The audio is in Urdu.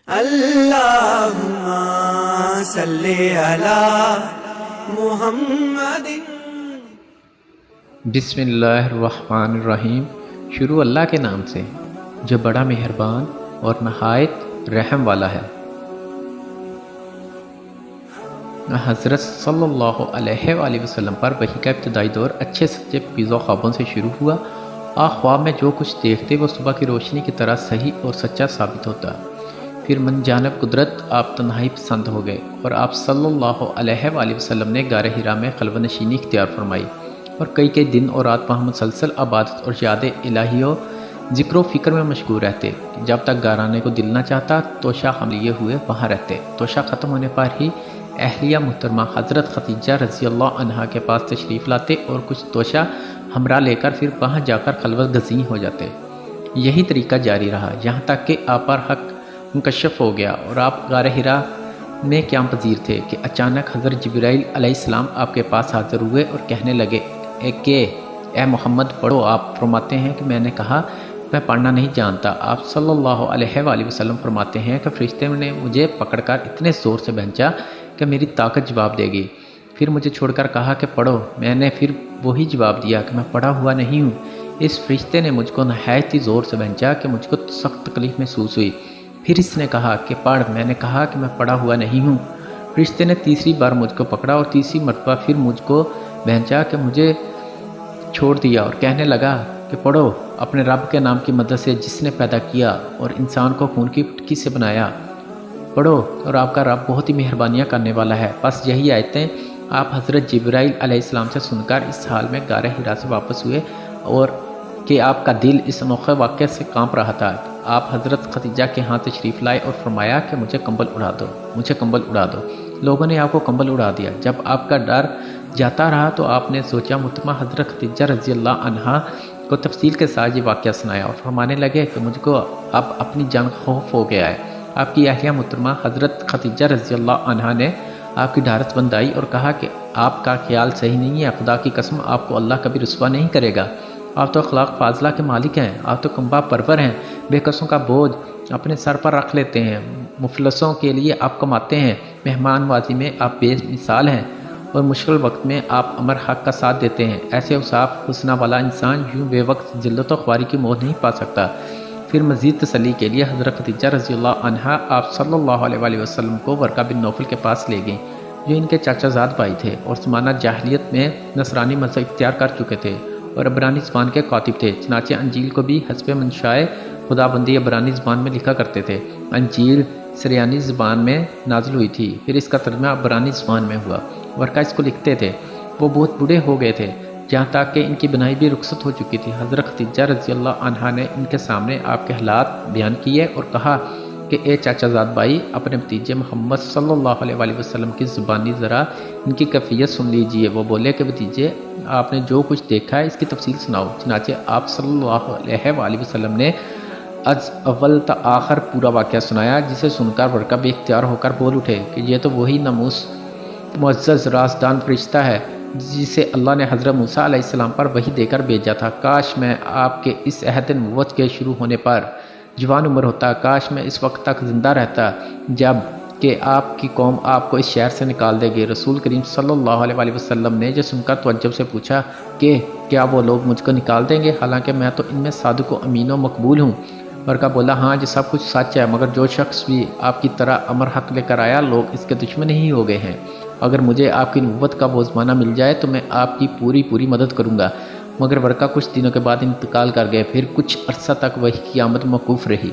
اللہم صلی علی محمد۔ بسم اللہ الرحمن الرحیم۔ شروع اللہ کے نام سے جو بڑا مہربان اور نہایت رحم والا ہے۔ حضرت صلی اللہ علیہ وآلہ وسلم پر وحی کا ابتدائی دور اچھے سچے پاکیزہ خوابوں سے شروع ہوا۔ خواب میں جو کچھ دیکھتے وہ صبح کی روشنی کی طرح صحیح اور سچا ثابت ہوتا۔ پھر من جانب قدرت آپ تنہائی پسند ہو گئے اور آپ صلی اللہ علیہ وآلہ وسلم نے غار حرا میں خلوت نشینی اختیار فرمائی اور کئی دن اور رات وہاں مسلسل عبادت اور یاد الہی و ذکر و فکر میں مشغول رہتے۔ جب تک گھر آنے کو دل نہ چاہتا توشہ ہم لیے ہوئے وہاں رہتے۔ توشہ ختم ہونے پر ہی اہلیہ محترمہ حضرت خدیجہ رضی اللہ عنہا کے پاس تشریف لاتے اور کچھ توشہ ہمراہ لے کر پھر وہاں جا کر خلوت گزین ہو جاتے۔ یہی طریقہ جاری رہا یہاں تک کہ آپ پر حق منکشف ہو گیا اور آپ غار حرا میں قیام پذیر تھے کہ اچانک حضرت جبرائیل علیہ السلام آپ کے پاس حاضر ہوئے اور کہنے لگے کہ اے محمد پڑھو۔ آپ فرماتے ہیں کہ میں نے کہا میں پڑھنا نہیں جانتا۔ آپ صلی اللہ علیہ وآلہ وسلم فرماتے ہیں کہ فرشتے نے مجھے پکڑ کر اتنے زور سے بھینچا کہ میری طاقت جواب دے گی، پھر مجھے چھوڑ کر کہا کہ پڑھو۔ میں نے پھر وہی جواب دیا کہ میں پڑھا ہوا نہیں ہوں۔ اس فرشتے نے مجھ کو نہایت ہی زور سے بھینچا کہ مجھ کو سخت تکلیف محسوس ہوئی۔ پھر اس نے کہا کہ پڑھ۔ میں نے کہا کہ میں پڑھا ہوا نہیں ہوں۔ فرشتے نے تیسری بار مجھ کو پکڑا اور تیسری مرتبہ پھر مجھ کو بھینچا کہ مجھے چھوڑ دیا اور کہنے لگا کہ پڑھو اپنے رب کے نام کی مدد سے جس نے پیدا کیا اور انسان کو خون کی پٹکی سے بنایا۔ پڑھو اور آپ کا رب بہت ہی مہربانیاں کرنے والا ہے۔ بس یہی آیتیں آپ حضرت جبرائیل علیہ السلام سے سن کر اس حال میں غار حرا سے واپس ہوئے اور کہ آپ کا دل اس انوکھے واقعے سے کانپ رہا تھا۔ آپ حضرت خدیجہ کے ہاں تشریف لائے اور فرمایا کہ مجھے کمبل اڑا دو، مجھے کمبل اڑا دو۔ لوگوں نے آپ کو کمبل اڑا دیا۔ جب آپ کا ڈر جاتا رہا تو آپ نے سوچا محترمہ حضرت خدیجہ رضی اللہ عنہا کو تفصیل کے ساتھ یہ واقعہ سنایا اور فرمانے لگے کہ مجھ کو اب اپنی جان خوف ہو گیا ہے۔ آپ کی اہلیہ محترمہ حضرت خدیجہ رضی اللہ عنہا نے آپ کی ڈھارس بندائی اور کہا کہ آپ کا خیال صحیح نہیں ہے، خدا کی قسم آپ کو اللہ کبھی رسوا نہیں کرے گا۔ آپ تو اخلاق فاضلہ کے مالک ہیں، آپ تو کنبہ پرور ہیں، بے کسوں کا بوجھ اپنے سر پر رکھ لیتے ہیں، مفلسوں کے لیے آپ کماتے ہیں، مہمان نوازی میں آپ بے مثال ہیں اور مشکل وقت میں آپ امر حق کا ساتھ دیتے ہیں۔ ایسے اوصاف حسنہ والا انسان یوں بے وقت ذلت و خواری کی موت نہیں پا سکتا۔ پھر مزید تسلی کے لیے حضرت خدیجہ رضی اللہ عنہا آپ صلی اللہ علیہ وآلہ وسلم کو ورقہ بن نوفل کے پاس لے گئیں جو ان کے چاچا زاد بھائی تھے اور زمانہ جاہلیت میں نصرانی مذہب اختیار کر چکے تھے اور عبرانی زبان کے کاتب تھے۔ چنانچہ انجیل کو بھی حسب منشائے خدا بندی عبرانی زبان میں لکھا کرتے تھے۔ انجیل سریانی زبان میں نازل ہوئی تھی، پھر اس کا ترجمہ عبرانی زبان میں ہوا۔ ورقہ اس کو لکھتے تھے۔ وہ بہت بوڑھے ہو گئے تھے جہاں تک کہ ان کی بنائی بھی رخصت ہو چکی تھی۔ حضرت خدیجہ رضی اللہ عنہا نے ان کے سامنے آپ کے حالات بیان کیے اور کہا کہ اے چاچا زاد بھائی اپنے بھتیجے محمد صلی اللہ علیہ وآلہ وسلم کی زبانی ذرا ان کی کیفیت سن لیجئے۔ وہ بولے کہ بھتیجے آپ نے جو کچھ دیکھا ہے اس کی تفصیل سناؤ۔ چنانچہ آپ صلی اللہ علیہ وآلہ وسلم نے از اول تا آخر پورا واقعہ سنایا، جسے سن کر ورقہ بے اختیار ہو کر بول اٹھے کہ یہ تو وہی ناموس معزز رازدان فرشتہ ہے جسے اللہ نے حضرت موسیٰ علیہ السلام پر وحی دے کر بھیجا تھا۔ کاش میں آپ کے اس عہد نبوت کے شروع ہونے پر جوان عمر ہوتا، کاش میں اس وقت تک زندہ رہتا جب کہ آپ کی قوم آپ کو اس شہر سے نکال دے گی۔ رسول کریم صلی اللہ علیہ وآلہ وسلم نے یہ سن کر توجہ سے پوچھا کہ کیا وہ لوگ مجھ کو نکال دیں گے حالانکہ میں تو ان میں صادق و امین و مقبول ہوں؟ ورقہ بولا ہاں یہ سب کچھ سچ ہے، مگر جو شخص بھی آپ کی طرح امر حق لے کر آیا لوگ اس کے دشمن ہی ہو گئے ہیں۔ اگر مجھے آپ کی نبوت کا بوزمانہ مل جائے تو میں آپ کی پوری مدد کروں گا۔ مگر ورقہ کچھ دنوں کے بعد انتقال کر گئے، پھر کچھ عرصہ تک وحی کی آمد موقوف رہی۔